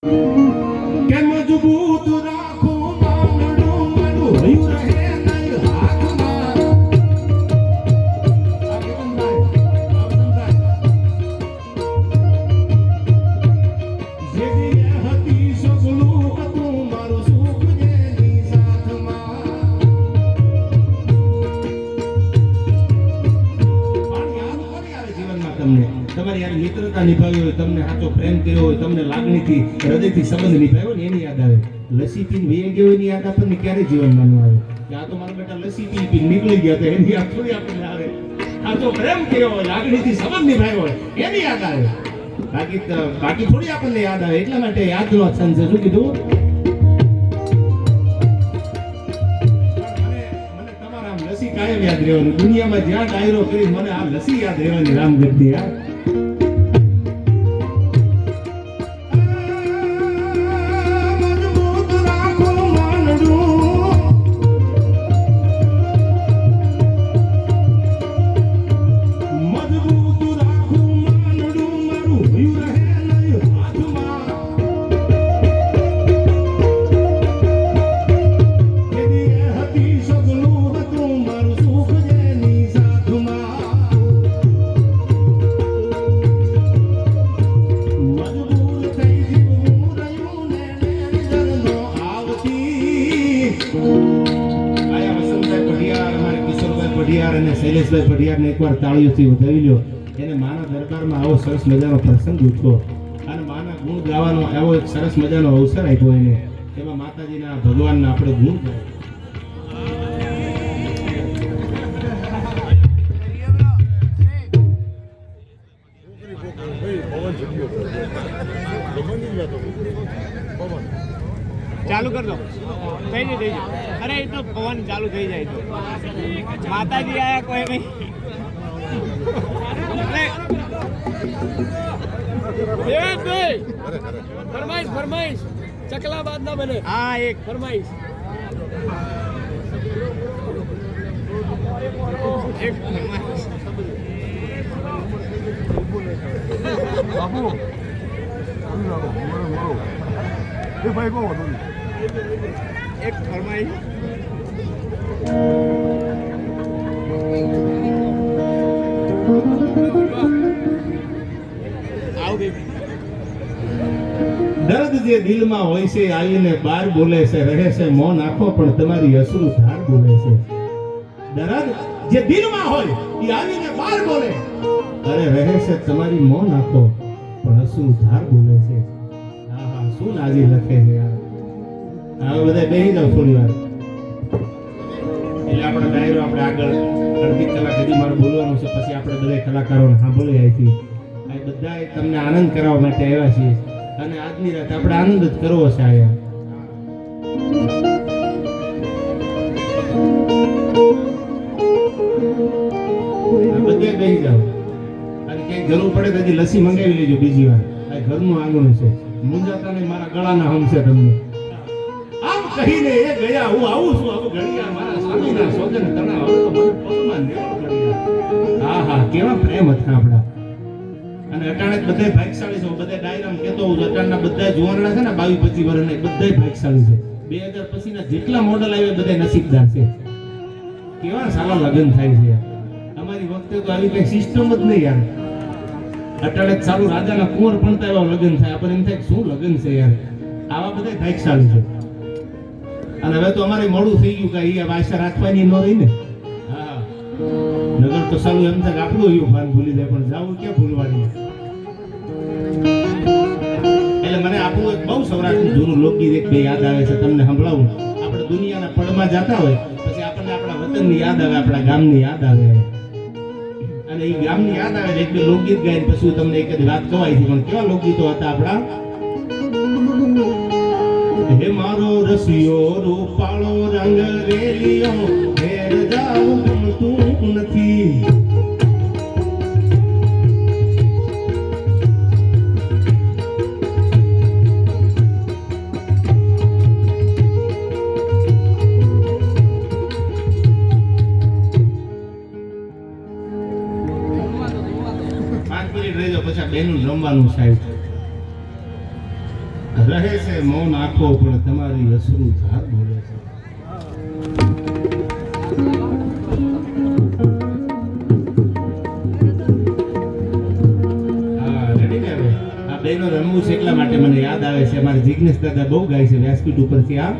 કે મજબૂત રાખો માંગણું મારું હયું રહે નહીં હાથમાં. જેવી એ હતી સગલું હતું મારું સુખ જેની સાથમાં. પણ યાદ કોની આવે જીવનમાં તમને? તમારી યાર મિત્રતા નિભાવી હોય, તમને સાચો પ્રેમ કર્યો હોય, તમને લાગણીથી હૃદયથી સંબંધ નિભાવ્યો ને એની યાદ આવે. લસ્સી પીને વી ગયો એની યાદ આપણને ક્યારે જીવનમાં ન આવે કે આ તો મારા બેટા લસ્સી પી નીકળી ગયા હતા એની યાદ થોડી આપણને આવે. સાચો પ્રેમ કર્યો હોય, લાગણીથી સંબંધ નિભાવ્યો હોય એની યાદ આવે. બાકી થોડી આપણને યાદ આવે. એટલા માટે યાદનો છંદ છે. શું કીધું? મને તમારા લસ્સી કાયમ યાદ રહેવાનું. દુનિયામાં જ્યાં ડાયરો કરી મને આ લસ્સી યાદ રહેવાની. રામ ગદ્દી યાર અને શૈલેષભાઈ પઢિયારને એકવાર તાળીઓથી વધાવી લ્યો. એને માના દરબારમાં આવો સરસ મજાનો પ્રસંગ ઉઠ્યો અને માના ગુણ ગાવાનો એવો એક સરસ મજાનો અવસર આપ્યો એને. એમાં માતાજીના ભગવાનના આપણે ગુણ ગાય. ચાલુ કર દો. થઈ જાય. અરે એ તો પવન ચાલુ થઈ જાય તો માતાજી આયા કોઈ નહીં. ફરમાઈશ ચકલા બાદ ના બને. હા એક ફરમાઈશ એક ફરમાઈશ. બાપુ એ ભાઈ બહુ હતું. એક ફરમાઈશ. આવ બેબી. દર્દ જે દિલમાં હોય છે આવીને બાર બોલે છે. રહે છે મૌન આંખો પણ તમારી અશ્રુ ધાર બોલે છે. દર્દ જે દિલમાં હોય એ આવીને બાર બોલે. અરે રહે છે તમારી મૌન આંખો પણ અશ્રુ ધાર બોલે છે. આહા શું નાજી લખે છે યાર. હવે બધા બેસી જાવ થોડી વાર. એટલે આપણો ડાયરો આપણે આગળ અડધી કલાક સુધી મારે બોલવાનું છે. પછી આપણે બધા કલાકારોને સાંભળી આવીથી આ બધા તમને આનંદ કરાવવા માટે આવ્યા છીએ અને આજની રાત આપણે આનંદ જ કરવો છે. આયા બધે બેસી જાઓ અને ક્યાંક જરૂર પડે તો હજી લસ્સી મંગાવી લેજો બીજી વાર. આ ઘરનું આંગણું છે. મુંજાતા નહીં મારા ગળાના હમ છે તમને. આમ કહીને એ ગયા. હું આવું છું. આવું ઘડિયા મારા સ્વામીના સોજન તણાવ હવે તો મને પગમાં લેવો ઘડિયા. હા હા કેવા પ્રેમ હતા આપણા. અને અટાણે બધા ભાગશાળી છે. બધા ડાયરામ કહેતો હું અટાણના બધા જુવાનડા છે ને 22-25 વર્ષના બધા ભાગશાળી છે. 2000 પછીના જેટલા મોડલ આવે બધા નસીબદાર છે. કેવા સારા લગ્ન થાય છે યાર. અમારી વખતે તો આવી કઈ સિસ્ટમ જ નહીં યાર. અટાણે સારું રાજાના કુંવર ભણતા એવા લગ્ન થાય. આપણને એમ થાય શું લગ્ન છે યાર. આવા બધા ભાગશાળી છે. અને હવે તો અમારે મોડું થઈ ગયું કે એ આશા રાખવાની ન રહી ને. હા નગર તો સારું એમ થાય આપણું એવું ભાન ભૂલી જાય પણ જાવું ક્યાં ભૂલવાની. એટલે મને આપણું એક બહુ સૌરાષ્ટ્રનું જૂનું લોકગીત એક બે યાદ આવે છે. તમને સંભળાવું. આપણે દુનિયાના પડમાં જતા હોય પછી આપણને આપણા વતનની યાદ આવે, આપણા ગામની યાદ આવે અને એ ગામની યાદ આવે એક બે લોકગીત ગાઈને પછી તમને એક વાત કવાય છે. પણ કેવા લોકગીતો હતા આપણા. હે મારો રસિયો રૂપાળો રંગ રેલિયો ઘેર જાવું ગમતું નથી. પછી બેનું રમવાનું સાહેબ રહે છે મૌન આંખો પણ તમારી અશ્રુ ધાર બોલે છે. હા, ready ને હવે? આ બેનો રમવું છે એટલા માટે મને યાદ આવે છે અમારા જિગ્નેશ દાદા બહુ ગાય છે વ્યાસપીઠ ઉપરથી આ